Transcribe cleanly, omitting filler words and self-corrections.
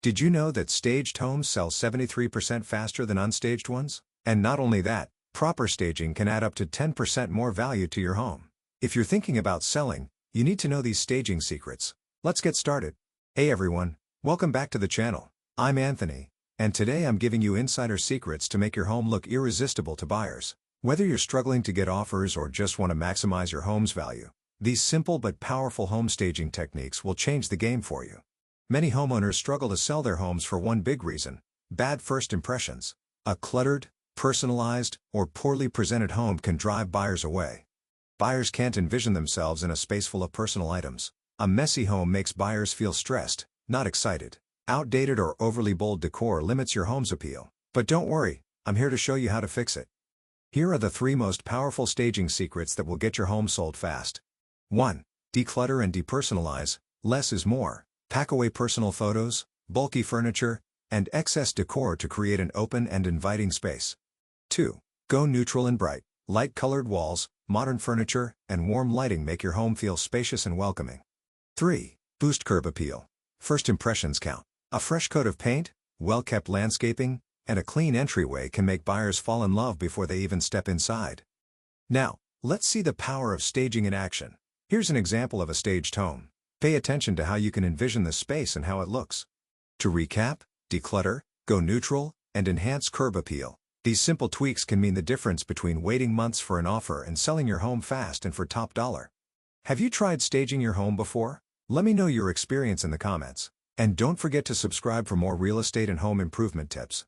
Did you know that staged homes sell 73% faster than unstaged ones? And not only that, proper staging can add up to 10% more value to your home. If you're thinking about selling, you need to know these staging secrets. Let's get started. Hey everyone, welcome back to the channel. I'm Anthony, and today I'm giving you insider secrets to make your home look irresistible to buyers. Whether you're struggling to get offers or just want to maximize your home's value, these simple but powerful home staging techniques will change the game for you. Many homeowners struggle to sell their homes for one big reason: bad first impressions. A cluttered, personalized, or poorly presented home can drive buyers away. Buyers can't envision themselves in a space full of personal items. A messy home makes buyers feel stressed, not excited. Outdated or overly bold decor limits your home's appeal. But don't worry, I'm here to show you how to fix it. Here are the 3 most powerful staging secrets that will get your home sold fast. 1. Declutter and depersonalize. Less is more. Pack away personal photos, bulky furniture, and excess decor to create an open and inviting space. 2. Go neutral and bright. Light-colored walls, modern furniture, and warm lighting make your home feel spacious and welcoming. 3. Boost curb appeal. First impressions count. A fresh coat of paint, well-kept landscaping, and a clean entryway can make buyers fall in love before they even step inside. Now, let's see the power of staging in action. Here's an example of a staged home. Pay attention to how you can envision the space and how it looks. To recap: declutter, go neutral, and enhance curb appeal. These simple tweaks can mean the difference between waiting months for an offer and selling your home fast and for top dollar. Have you tried staging your home before? Let me know your experience in the comments. And don't forget to subscribe for more real estate and home improvement tips.